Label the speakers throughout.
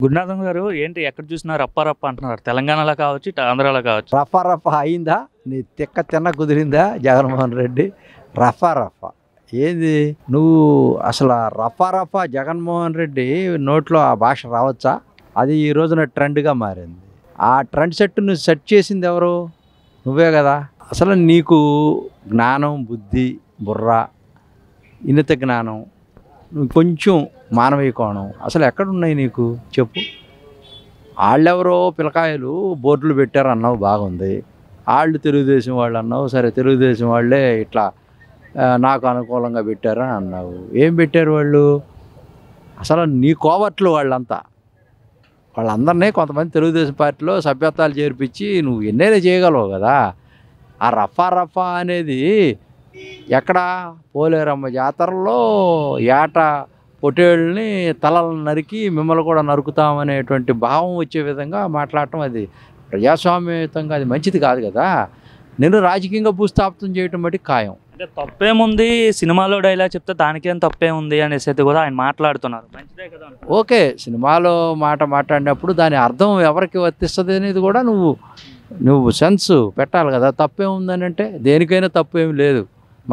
Speaker 1: గురునాథం గారు ఏంటి ఎక్కడ చూసినా రప్ప అంటున్నారు. తెలంగాణలో కావచ్చు, ఇటు ఆంధ్రాలో కావచ్చు.
Speaker 2: రఫా అయిందా? నీ తిన్న కుదిరిందా జగన్మోహన్ రెడ్డి? రఫా ఏంది నువ్వు అసలు? రఫా జగన్మోహన్ రెడ్డి నోట్లో ఆ భాష రావచ్చా? అది ఈ రోజున ట్రెండ్గా మారింది. ఆ ట్రెండ్ నువ్వు సెట్ చేసింది ఎవరు? నువ్వే కదా. అసలు నీకు జ్ఞానం, బుద్ధి, బుర్ర, ఇనిత జ్ఞానం, నువ్వు కొంచెం మానవీయ కోణం అసలు ఎక్కడున్నాయి నీకు చెప్పు? వాళ్ళెవరో పిల్లకాయలు బోర్డులు పెట్టారు అన్నావు, బాగుంది. వాళ్ళు తెలుగుదేశం వాళ్ళు అన్నావు, సరే తెలుగుదేశం వాళ్ళే ఇట్లా నాకు అనుకూలంగా పెట్టారని అన్నావు. ఏం పెట్టారు వాళ్ళు? అసలు నీ కోవట్లు వాళ్ళంతా. వాళ్ళందరినీ కొంతమంది తెలుగుదేశం పార్టీలో సభ్యత్వాలు చేర్పించి నువ్వు ఎన్నైనా చేయగలవు కదా. ఆ రఫా అనేది ఎక్కడ? పోలేరమ్మ జాతరలో ఏటా పొట్టేళ్ళని తలలను నరికి మిమ్మల్ని కూడా నరుకుతామనేటువంటి భావం వచ్చే విధంగా మాట్లాడటం అది ప్రజాస్వామ్యయుతంగా అది మంచిది కాదు కదా. నేను రాజకీయంగా భూస్థాపితం చేయటం బట్టి ఖాయం.
Speaker 1: అంటే తప్పేముంది, సినిమాలో డైలాగ్ చెప్తే దానికేం తప్పేముంది అనేసి అయితే కూడా ఆయన మాట్లాడుతున్నారు. మంచిదే కదా.
Speaker 2: ఓకే, సినిమాలో మాట్లాడినప్పుడు దాని అర్థం ఎవరికి వర్తిస్తుంది అనేది కూడా నువ్వు సెన్స్ పెట్టాలి కదా. తప్పేముందని అంటే దేనికైనా తప్పేమి లేదు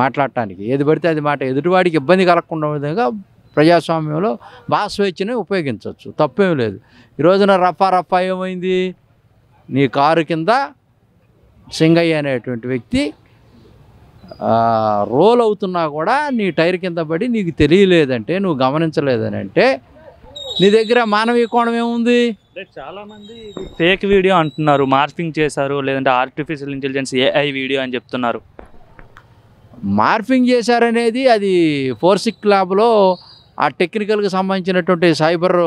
Speaker 2: మాట్లాడటానికి. ఏది పడితే అది మాట ఎదుటివాడికి ఇబ్బంది కలగకుండా విధంగా ప్రజాస్వామ్యంలో భాష స్వేచ్ఛని ఉపయోగించవచ్చు, తప్పేం లేదు. ఈ రోజున రఫా ఏమైంది? నీ కారు కింద సింగయ్య అనేటువంటి వ్యక్తి రోల్ అవుతున్నా కూడా నీ టైర్ కింద పడి నీకు తెలియలేదంటే, నువ్వు గమనించలేదని అంటే నీ దగ్గర మానవీయ కోణం ఏముంది?
Speaker 1: చాలా మంది ఫేక్ వీడియో అంటున్నారు, మార్ఫింగ్ చేశారు, లేదంటే ఆర్టిఫిషియల్ ఇంటెలిజెన్స్ AI వీడియో అని చెప్తున్నారు.
Speaker 2: మార్ఫింగ్ చేశారనేది అది ఫోరెన్సిక్ ల్యాబ్లో ఆ టెక్నికల్కి సంబంధించినటువంటి సైబర్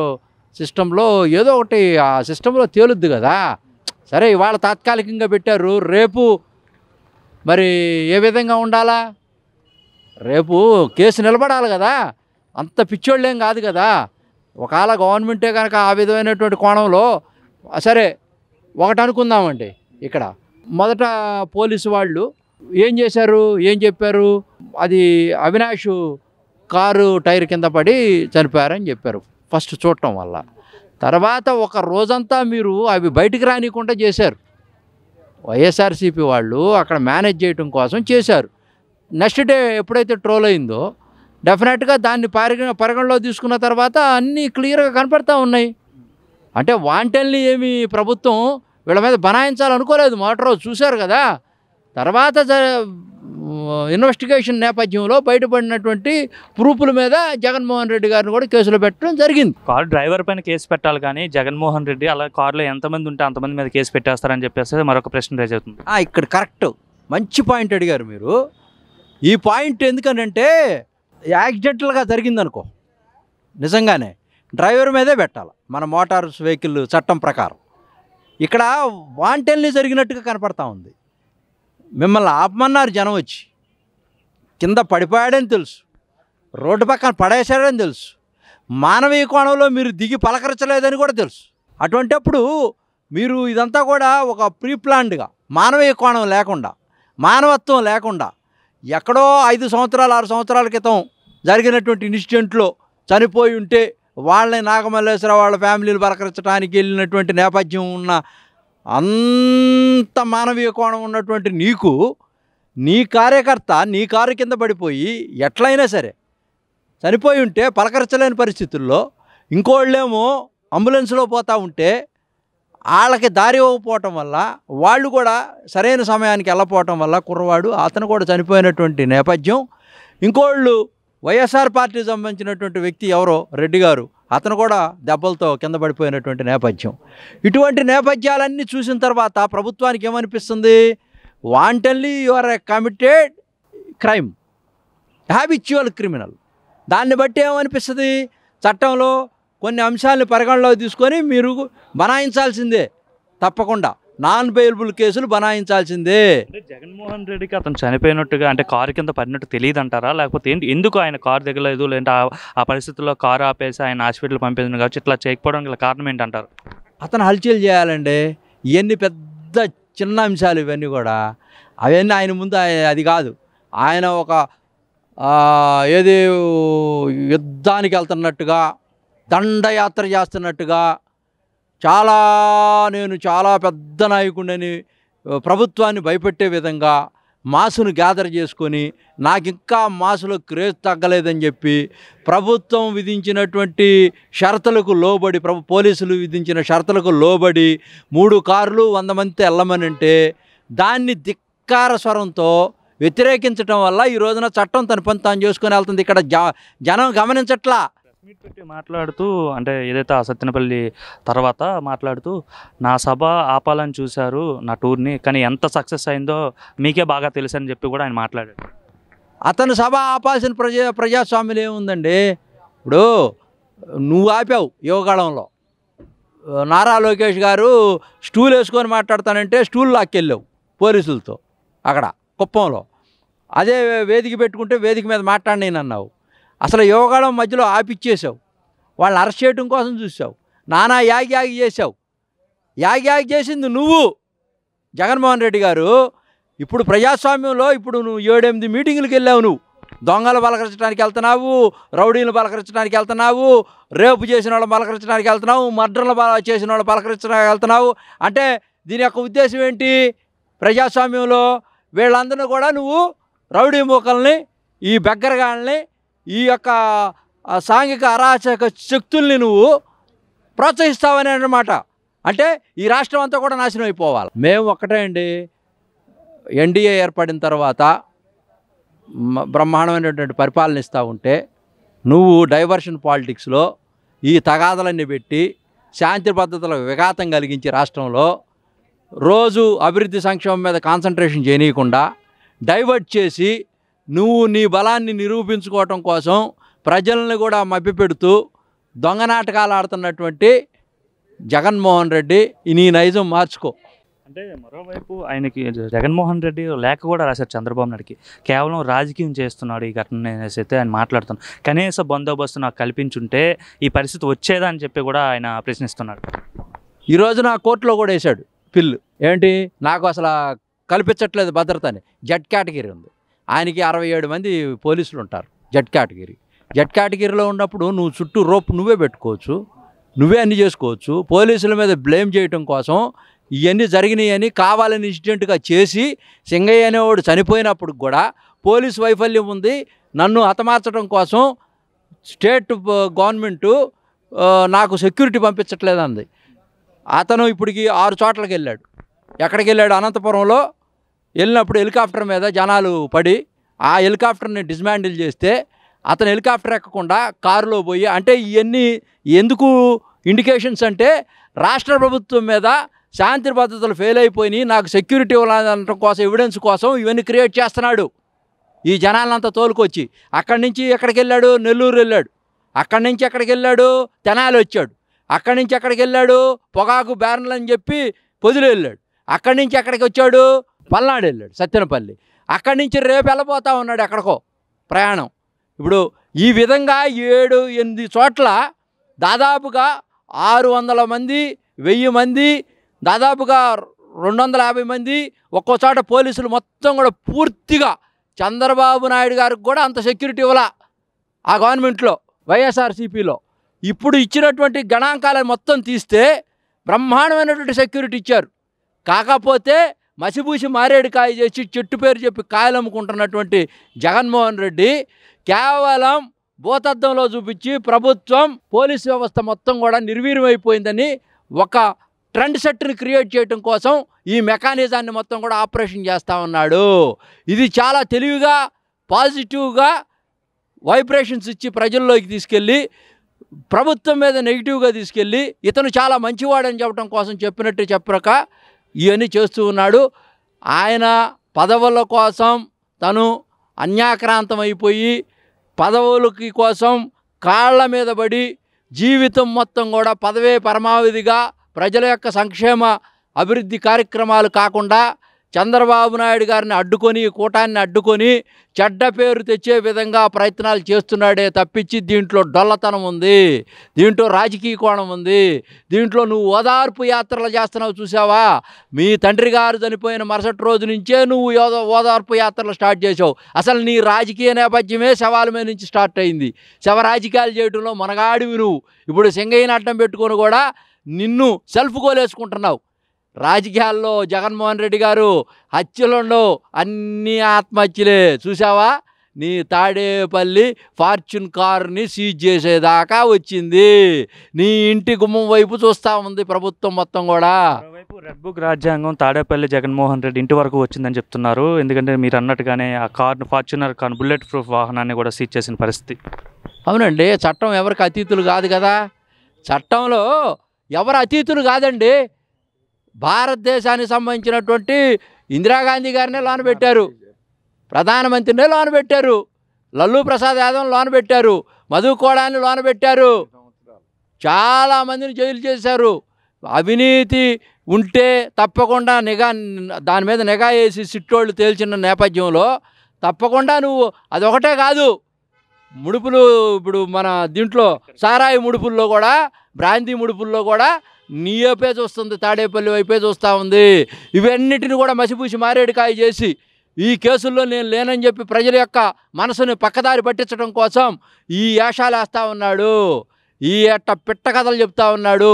Speaker 2: సిస్టంలో ఏదో ఒకటి ఆ సిస్టంలో తేలుద్ది కదా. సరే ఇవాళ తాత్కాలికంగా పెట్టారు, రేపు మరి ఏ విధంగా ఉండాలా? రేపు కేసు నిలబడాలి కదా. అంత పిచ్చోళ్ళేం కాదు కదా. ఒకవేళ గవర్నమెంటే కనుక ఆ విధమైనటువంటి కోణంలో సరే ఒకటి అనుకుందామండి. ఇక్కడ మొదట పోలీసు వాళ్ళు ఏం చేశారు, ఏం చెప్పారు? అది అవినాష్ కారు టైర్ కింద పడి చనిపోయారని చెప్పారు ఫస్ట్ చూడటం వల్ల. తర్వాత ఒక రోజంతా మీరు అవి బయటికి రానికుండా చేశారు. వైఎస్ఆర్సీపీ వాళ్ళు అక్కడ మేనేజ్ చేయడం కోసం చేశారు. నెక్స్ట్ డే ఎప్పుడైతే ట్రోల్ అయిందో డెఫినెట్గా దాన్ని పరిగణలో తీసుకున్న తర్వాత అన్నీ క్లియర్గా కనపడతా ఉన్నాయి. అంటే వాంటెల్ని ఏమి ప్రభుత్వం వీళ్ళ మీద బనాయించాలనుకోలేదు. మొదటి రోజు చూశారు కదా. తర్వాత ఇన్వెస్టిగేషన్ నేపథ్యంలో బయటపడినటువంటి ప్రూఫ్ల మీద జగన్మోహన్ రెడ్డి గారిని కూడా కేసులో పెట్టడం జరిగింది.
Speaker 1: కారు డ్రైవర్ పైన కేసు పెట్టాలి కానీ జగన్మోహన్ రెడ్డి అలా కారులో ఎంతమంది ఉంటే అంతమంది మీద కేసు పెట్టేస్తారని చెప్పేసి మరొక ప్రశ్న రేజ్ అవుతుంది.
Speaker 2: ఇక్కడ కరెక్ట్, మంచి పాయింట్ అడిగారు మీరు. ఈ పాయింట్ ఎందుకనంటే యాక్సిడెంటల్గా జరిగిందనుకో, నిజంగానే డ్రైవర్ మీదే పెట్టాలి మన మోటార్ వెహికల్ చట్టం ప్రకారం. ఇక్కడ వాంటెల్ని జరిగినట్టుగా కనపడతా ఉంది. మిమ్మల్ని ఆపమన్నారు జనం వచ్చి, కింద పడిపోయాడని తెలుసు, రోడ్డు పక్కన పడేశాడని తెలుసు, మానవీయ కోణంలో మీరు దిగి పలకరించలేదని కూడా తెలుసు. అటువంటిప్పుడు మీరు ఇదంతా కూడా ఒక ప్రీ ప్లాన్డ్గా మానవీయ కోణం లేకుండా, మానవత్వం లేకుండా, ఎక్కడో 5 సంవత్సరాలు 6 సంవత్సరాల క్రితం జరిగినటువంటి ఇన్సిడెంట్లో చనిపోయి ఉంటే వాళ్ళని నాగమల్లేశ్వర వాళ్ళ ఫ్యామిలీలు పలకరించడానికి వెళ్ళినటువంటి నేపథ్యం ఉన్న అంత మానవీయ కోణం ఉన్నటువంటి నీకు, నీ కార్యకర్త నీ కారు కింద పడిపోయి ఎట్లయినా సరే చనిపోయి ఉంటే పలకరించలేని పరిస్థితుల్లో, ఇంకోళ్ళేమో అంబులెన్స్లో పోతూ ఉంటే వాళ్ళకి దారి ఇవ్వకపోవటం వల్ల, వాళ్ళు కూడా సరైన సమయానికి వెళ్ళపోవటం వల్ల కుర్రవాడు అతను కూడా చనిపోయినటువంటి నేపథ్యం. ఇంకోళ్ళు వైఎస్ఆర్ పార్టీకి సంబంధించినటువంటి వ్యక్తి ఎవరో రెడ్డి గారు, అతను కూడా దెబ్బలతో కింద పడిపోయినటువంటి నేపథ్యం. ఇటువంటి నేపథ్యాలన్నీ చూసిన తర్వాత ప్రభుత్వానికి ఏమనిపిస్తుంది? Wantonly you are a committed crime, habitual criminal. దాన్ని బట్టి ఏమనిపిస్తుంది? చట్టంలో కొన్ని అంశాలను పరిగణలో తీసుకొని మీరు బనాయించాల్సిందే, తప్పకుండా నాన్ బెయిలబుల్ కేసులు బనాయించాల్సిందే.
Speaker 1: జగన్మోహన్ రెడ్డికి అతను చనిపోయినట్టుగా అంటే కారు కింద పడినట్టు తెలియదు అంటారా? లేకపోతే ఏంటి, ఎందుకు ఆయన కారు దిగలేదు, లేదంటే ఆ పరిస్థితుల్లో కారు ఆపేసి ఆయన హాస్పిటల్ పంపించింది కాబట్టి ఇట్లా చేయకపోవడం గల కారణం ఏంటంటారు?
Speaker 2: అతను హల్చల్ చేయాలండి. ఇవన్నీ పెద్ద చిన్న అంశాలు ఇవన్నీ కూడా. అవన్నీ ఆయన ముందు అది కాదు. ఆయన ఒక ఏది యుద్ధానికి వెళ్తున్నట్టుగా, దండయాత్ర చేస్తున్నట్టుగా, చాలా నేను చాలా పెద్ద నాయకుడిని ప్రభుత్వాన్ని భయపెట్టే విధంగా మాసును గ్యాదర్ చేసుకొని నాకు ఇంకా మాసులో క్రేజ్ తగ్గలేదని చెప్పి ప్రభుత్వం విధించినటువంటి షరతులకు లోబడి పోలీసులు విధించిన షరతులకు లోబడి 3 కార్లు 100 మందితో వెళ్ళమనంటే దాన్ని ధిక్కార స్వరంతో వ్యతిరేకించడం వల్ల ఈ రోజున చట్టం తన పని తాను చేసుకొని వెళ్తుంది. ఇక్కడ జనం గమనించట్లా.
Speaker 1: మీట్ పెట్టి మాట్లాడుతూ అంటే ఏదైతే ఆ సత్తెనపల్లి తర్వాత మాట్లాడుతూ నా సభ ఆపాలని చూశారు నా టూర్ని, కానీ ఎంత సక్సెస్ అయిందో మీకే బాగా తెలుసు అని చెప్పి కూడా ఆయన మాట్లాడాడు.
Speaker 2: అతను సభ ఆపాల్సిన ప్రజాస్వామ్యం ఏముందండి? ఇప్పుడు నువ్వు ఆపావు యువగాళంలో, నారా లోకేష్ గారు స్టూల్ వేసుకొని మాట్లాడతానంటే స్టూల్ లాక్కెళ్ళావు పోలీసులతో అక్కడ కుప్పంలో. అదే వేదిక పెట్టుకుంటే వేదిక మీద మాట్లాడినావు. అసలు యువగాళం మధ్యలో ఆపిచ్చేసావు, వాళ్ళని అరెస్ట్ చేయడం కోసం చూసావు, నానా యాగి చేసావు. యాగి చేసింది నువ్వు జగన్మోహన్ రెడ్డి గారు. ఇప్పుడు ప్రజాస్వామ్యంలో ఇప్పుడు నువ్వు 7-8 మీటింగులకు వెళ్ళావు. నువ్వు దొంగలు పలకరించడానికి వెళ్తున్నావు, రౌడీలు పలకరించడానికి వెళ్తున్నావు, రేపు చేసిన వాళ్ళు పలకరించడానికి వెళ్తున్నావు, మర్డర్లు చేసిన వాళ్ళు పలకరించడానికి వెళ్తున్నావు. అంటే దీని యొక్క ఉద్దేశం ఏంటి? ప్రజాస్వామ్యంలో వీళ్ళందరినీ కూడా నువ్వు రౌడీ మూకల్ని, ఈ బెగ్గరగాళ్ళని, ఈ యొక్క సాంఘిక అరాచక శక్తుల్ని నువ్వు ప్రోత్సహిస్తావని అన్నమాట. అంటే ఈ రాష్ట్రం అంతా కూడా నాశనం అయిపోవాలి. మేము ఒక్కటే అండి, ఎన్డీఏ ఏర్పడిన తర్వాత బ్రహ్మాండమైనటువంటి పరిపాలన ఇస్తూ ఉంటే నువ్వు డైవర్షన్ పాలిటిక్స్లో ఈ తగాదలన్నీ పెట్టి శాంతి భద్రతలకు విఘాతం కలిగించి రాష్ట్రంలో రోజు అభివృద్ధి సంక్షేమం మీద కాన్సన్ట్రేషన్ చేయనీయకుండా డైవర్ట్ చేసి నువ్వు నీ బలాన్ని నిరూపించుకోవటం కోసం ప్రజల్ని కూడా మభ్యపెడుతూ దొంగ నాటకాలు ఆడుతున్నటువంటి జగన్మోహన్ రెడ్డి నీ నైజం మార్చుకో.
Speaker 1: అంటే మరోవైపు ఆయనకి జగన్మోహన్ రెడ్డి లేఖ కూడా రాశారు చంద్రబాబు నాయుడుకి, కేవలం రాజకీయం చేస్తున్నాడు ఈ ఘటన అనేసి అయితే ఆయన మాట్లాడుతున్నాడు. కనీస బందోబస్తు నాకు కల్పించుంటే ఈ పరిస్థితి వచ్చేదా అని చెప్పి కూడా ఆయన ప్రశ్నిస్తున్నాడు.
Speaker 2: ఈ రోజున కోర్టులో కూడా వేశాడు పిల్లు. ఏంటి? నాకు అసలు కల్పించట్లేదు భద్రత అని. జెడ్ కేటగిరీ ఉంది, ఆయనకి 67 మంది పోలీసులు ఉంటారు జెడ్ కేటగిరీ. జెడ్ కేటగిరీలో ఉన్నప్పుడు నువ్వు చుట్టూ రోప్ నువ్వే పెట్టుకోవచ్చు, నువ్వే అన్నీ చేసుకోవచ్చు. పోలీసుల మీద బ్లేమ్ చేయటం కోసం ఇవన్నీ జరిగినాయని కావాలని ఇన్సిడెంట్గా చేసి సింగయ్య అనేవాడు చనిపోయినప్పుడు కూడా పోలీసు వైఫల్యం ఉంది, నన్ను హతమార్చడం కోసం స్టేట్ గవర్నమెంటు నాకు సెక్యూరిటీ పంపించట్లేదంది. అతను ఇప్పటికి 6 చోట్లకి వెళ్ళాడు. ఎక్కడికి వెళ్ళాడు? అనంతపురంలో వెళ్ళినప్పుడు హెలికాప్టర్ మీద జనాలు పడి ఆ హెలికాప్టర్ని డిస్మాండిల్ చేస్తే అతను హెలికాప్టర్ ఎక్కకుండా కారులో పోయి, అంటే ఇవన్నీ ఎందుకు ఇండికేషన్స్ అంటే రాష్ట్ర ప్రభుత్వం మీద శాంతి భద్రతలు ఫెయిల్ అయిపోయినాయి, నాకు సెక్యూరిటీ ఇవ్వాలనడం కోసం ఎవిడెన్స్ కోసం ఇవన్నీ క్రియేట్ చేస్తున్నాడు ఈ జనాలంతా తోలుకొచ్చి. అక్కడి నుంచి ఎక్కడికి వెళ్ళాడు? నెల్లూరు వెళ్ళాడు. అక్కడి నుంచి ఎక్కడికి వెళ్ళాడు? తెనాలి వచ్చాడు. అక్కడి నుంచి ఎక్కడికి వెళ్ళాడు? పొగాకు బ్యారన్లు అని చెప్పి పొదిలి వెళ్ళాడు. అక్కడి నుంచి ఎక్కడికి వచ్చాడు? పల్నాడు వెళ్ళాడు, సత్తెనపల్లి. అక్కడి నుంచి రేపు వెళ్ళిపోతా ఉన్నాడు ఎక్కడికో ప్రయాణం. ఇప్పుడు ఈ విధంగా 7-8 చోట్ల దాదాపుగా 600 మంది, 1000 మంది, దాదాపుగా 250 మంది, ఒక్కో చోట పోలీసులు మొత్తం కూడా పూర్తిగా చంద్రబాబు నాయుడు గారికి కూడా అంత సెక్యూరిటీ ఇవ్వాల ఆ గవర్నమెంట్లో, వైఎస్ఆర్సీపీలో. ఇప్పుడు ఇచ్చినటువంటి గణాంకాలను మొత్తం తీస్తే బ్రహ్మాండమైనటువంటి సెక్యూరిటీ ఇచ్చారు. కాకపోతే మసిబూసి మారేడుకాయ చేసి చెట్టు పేరు చెప్పి కాయలు అమ్ముకుంటున్నటువంటి జగన్మోహన్ రెడ్డి కేవలం భూతద్దంలో చూపించి ప్రభుత్వం పోలీస్ వ్యవస్థ మొత్తం కూడా నిర్వీర్యమైపోయిందని ఒక ట్రెండ్ సెట్ని క్రియేట్ చేయడం కోసం ఈ మెకానిజాన్ని మొత్తం కూడా ఆపరేషన్ చేస్తూ ఉన్నాడు. ఇది చాలా తెలివిగా పాజిటివ్గా వైబ్రేషన్స్ ఇచ్చి ప్రజల్లోకి తీసుకెళ్ళి ప్రభుత్వం మీద నెగిటివ్గా తీసుకెళ్ళి ఇతను చాలా మంచివాడని చెప్పడం కోసం చెప్పినట్టు చెప్పక ఇవన్నీ చేస్తూ ఉన్నాడు. ఆయన పదవుల కోసం తను అన్యాక్రాంతం అయిపోయి పదవులకి కోసం కాళ్ళ మీద పడి జీవితం మొత్తం కూడా పదవే పరమావధిగా ప్రజల యొక్క సంక్షేమ అభివృద్ధి కార్యక్రమాలు కాకుండా చంద్రబాబు నాయుడు గారిని అడ్డుకొని, కూటాన్ని అడ్డుకొని చెడ్డ పేరు తెచ్చే విధంగా ప్రయత్నాలు చేస్తున్నాడే తప్పించి దీంట్లో డొల్లతనం ఉంది, దీంట్లో రాజకీయ కోణం ఉంది. దీంట్లో నువ్వు ఓదార్పు యాత్రలు చేస్తున్నావు చూసావా? మీ తండ్రి గారు చనిపోయిన మరుసటి రోజు నుంచే నువ్వు ఓదార్పు యాత్రలు స్టార్ట్ చేసావు. అసలు నీ రాజకీయ నేపథ్యమే శవాల మీద నుంచి స్టార్ట్ అయింది. శవ రాజకీయాలు చేయడంలో మనగాడివి నువ్వు. ఇప్పుడు సింగయ్యని అడ్డం పెట్టుకొని కూడా నిన్ను సెల్ఫ్ గోల్ వేసుకుంటున్నావు. రాజకీయాల్లో జగన్మోహన్ రెడ్డి గారు హత్యలుండవు, అన్నీ ఆత్మహత్యలే. చూసావా, నీ తాడేపల్లి ఫార్చ్యూన్ కార్ని సీజ్ చేసేదాకా వచ్చింది. నీ ఇంటి గుమ్మం వైపు చూస్తూ ఉంది ప్రభుత్వం మొత్తం కూడా.
Speaker 1: మరోవైపు రెడ్ బుక్ రాజ్యాంగం తాడేపల్లి జగన్మోహన్ రెడ్డి ఇంటి వరకు వచ్చిందని చెప్తున్నారు. ఎందుకంటే మీరు అన్నట్టుగానే ఆ కార్ను, ఫార్చ్యూనర్ కార్, బుల్లెట్ ప్రూఫ్ వాహనాన్ని కూడా సీజ్ చేసిన పరిస్థితి.
Speaker 2: అవునండి, చట్టం ఎవరికి అతీతులు కాదు కదా. చట్టంలో ఎవరు అతీతులు కాదండి. భారతదేశానికి సంబంధించినటువంటి ఇందిరాగాంధీ గారినే లోన పెట్టారు, ప్రధానమంత్రినే లోన పెట్టారు, లల్లూ ప్రసాద్ యాదవ్ లోన పెట్టారు, మధు కోడాన్ని లోన పెట్టారు, చాలామందిని జైలు చేశారు. అవినీతి ఉంటే తప్పకుండా దాని మీద నిఘా వేసి సిట్టోళ్ళు తేల్చిన నేపథ్యంలో తప్పకుండా నువ్వు అదొకటే కాదు, ముడుపులు ఇప్పుడు మన దీంట్లో సారాయి ముడుపుల్లో కూడా, బ్రాంతి ముడుపుల్లో కూడా నీ వైపే చూస్తుంది, తాడేపల్లి వైపే చూస్తూ ఉంది. ఇవన్నిటిని కూడా మసిపూసి మారేడుకాయ చేసి ఈ కేసుల్లో నేను లేనని చెప్పి ప్రజల యొక్క మనసుని పక్కదారి పట్టించడం కోసం ఈ వేషాలు వేస్తూ ఉన్నాడు, ఈ పిట్ట కథలు చెప్తా ఉన్నాడు,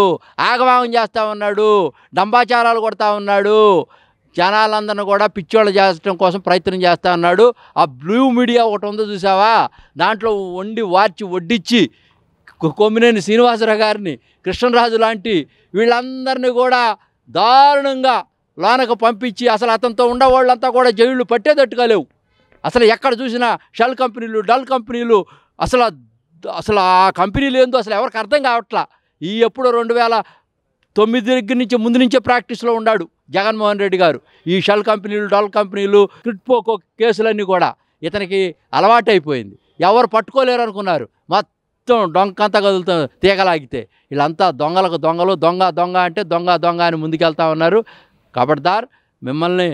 Speaker 2: ఆగమాగం చేస్తూ ఉన్నాడు, డంబాచారాలు కొడతా ఉన్నాడు, జనాలందరిని కూడా పిచ్చోళ్ళు చేయడం కోసం ప్రయత్నం చేస్తూ ఉన్నాడు. ఆ బ్లూ మీడియా ఒకటి ఉందో చూసావా, దాంట్లో వడ్డించి కొమ్మినేని శ్రీనివాసరావు గారిని, కృష్ణరాజు లాంటి వీళ్ళందరినీ కూడా దారుణంగా లోనకు పంపించి అసలు అతనితో ఉండేవాళ్ళంతా కూడా జైళ్ళు పట్టేటట్టుగా లేవు. అసలు ఎక్కడ చూసినా షెల్ కంపెనీలు, డల్ కంపెనీలు, అసలు ఆ కంపెనీలు ఏందో అసలు ఎవరికి అర్థం కావట్లా. ఈ ఎప్పుడో 2009 దగ్గర నుంచి ముందు నుంచే ప్రాక్టీస్లో ఉన్నాడు జగన్మోహన్ రెడ్డి గారు. ఈ షెల్ కంపెనీలు, డల్ కంపెనీలు, క్రిట్పోకో కేసులన్నీ కూడా ఇతనికి అలవాటైపోయింది. ఎవరు పట్టుకోలేరు అనుకున్నారు, మొత్తం డొంకంతా కదులుతాం తీగలాగితే. వీళ్ళంతా దొంగలకు దొంగలు, దొంగ అంటే దొంగ అని ముందుకెళ్తా ఉన్నారు. ఖబర్దార్, మిమ్మల్ని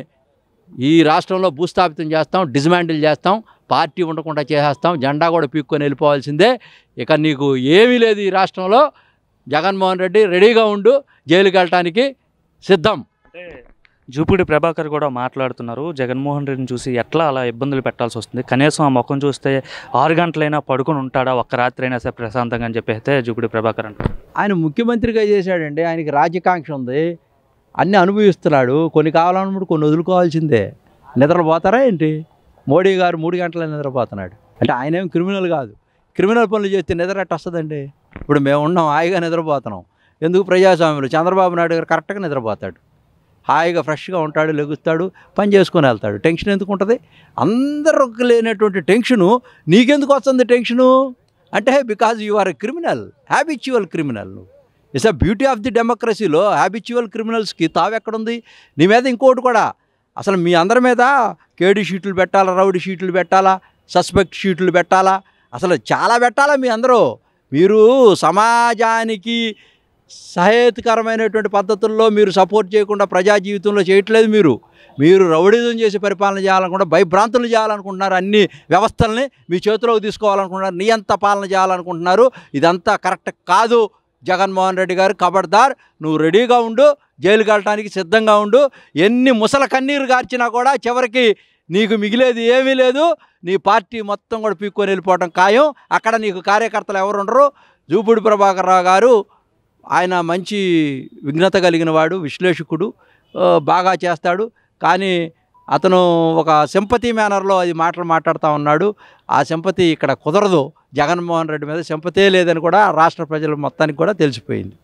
Speaker 2: ఈ రాష్ట్రంలో భూస్థాపితం చేస్తాం, డిస్మాంటిల్ చేస్తాం, పార్టీ ఉండకుండా చేసేస్తాం, జెండా కూడా పీక్కొని వెళ్ళిపోవాల్సిందే. ఇక నీకు ఏమీ లేదు ఈ రాష్ట్రంలో. జగన్మోహన్ రెడ్డి రెడీగా ఉండు, జైలుకి వెళ్ళటానికి సిద్ధం.
Speaker 1: అంటే జూపూడి ప్రభాకర్ కూడా మాట్లాడుతున్నారు, జగన్మోహన్ రెడ్డిని చూసి ఎట్లా అలా ఇబ్బందులు పెట్టాల్సి వస్తుంది, కనీసం ఆ ముఖం చూస్తే 6 గంటలైనా పడుకొని ఉంటాడా, ఒక్క రాత్రి అయినా సరే ప్రశాంతంగా అని చెప్పేస్తే జూపూడి ప్రభాకర్ అంటారు.
Speaker 2: ఆయన ముఖ్యమంత్రిగా చేశాడండి, ఆయనకి రాజకాంక్ష ఉంది, అన్నీ అనుభవిస్తున్నాడు. కొన్ని కావాలన్నప్పుడు కొన్ని వదులుకోవాల్సిందే. నిద్రపోతారా ఏంటి? మోడీ గారు 3 గంటల నిద్రపోతున్నాడు అంటే ఆయన ఏం క్రిమినల్ కాదు. క్రిమినల్ పనులు చేస్తే నిద్ర ఎట్ట వస్తుందండి? ఇప్పుడు మేము ఉన్నాం, హాయిగా నిద్రపోతున్నాం. ఎందుకు? ప్రజాస్వామ్యంలో చంద్రబాబు నాయుడు గారు కరెక్ట్గా నిద్రపోతాడు, హాయిగా ఫ్రెష్గా ఉంటాడు, లెగుస్తాడు, పని చేసుకొని వెళ్తాడు. టెన్షన్ ఎందుకు ఉంటుంది? అందరికి లేనటువంటి టెన్షను నీకెందుకు వస్తుంది టెన్షను అంటే? Because you are a criminal, habitual criminal. It's a beauty of the డెమోక్రసీలో హ్యాబిచువల్ క్రిమినల్స్కి తావెక్కడుంది? నీ మీద ఇంకోటి కూడా, అసలు మీ అందరి మీద కేడీ షీట్లు పెట్టాలా, రౌడీ షీట్లు పెట్టాలా, సస్పెక్ట్ షీట్లు పెట్టాలా, అసలు చాలా పెట్టాలా. మీరు సమాజానికి సహేతుకరమైనటువంటి పద్ధతుల్లో మీరు సపోర్ట్ చేయకుండా ప్రజా జీవితంలో చేయట్లేదు. మీరు రౌడీజం చేసి పరిపాలన చేయాలనుకుంటున్నారు, భయభ్రాంతులు చేయాలనుకుంటున్నారు, అన్ని వ్యవస్థల్ని మీ చేతిలోకి తీసుకోవాలనుకుంటున్నారు, నియంత పాలన చేయాలనుకుంటున్నారు. ఇదంతా కరెక్ట్ కాదు. జగన్మోహన్ రెడ్డి గారు, ఖబర్దార్, నువ్వు రెడీగా ఉండు, జైలుకి వెళ్ళటానికి సిద్ధంగా ఉండు. ఎన్ని ముసల కన్నీరు గార్చినా కూడా చివరికి నీకు మిగిలేది ఏమీ లేదు. నీ పార్టీ మొత్తం కూడా పీక్కొని వెళ్ళిపోవడం ఖాయం. అక్కడ నీకు కార్యకర్తలు ఎవరు ఉండరు. జూపూడి ప్రభాకర్ రావు గారు ఆయన మంచి విఘ్నత కలిగిన వాడు, విశ్లేషకుడు, బాగా చేస్తాడు. కానీ అతను ఒక సింపతి మేనర్లో అది మాట్లాడుతూ ఉన్నాడు. ఆ సింపతి ఇక్కడ కుదరదు. జగన్మోహన్ రెడ్డి మీద సింపతే లేదని కూడా రాష్ట్ర ప్రజల మొత్తానికి కూడా తెలిసిపోయింది.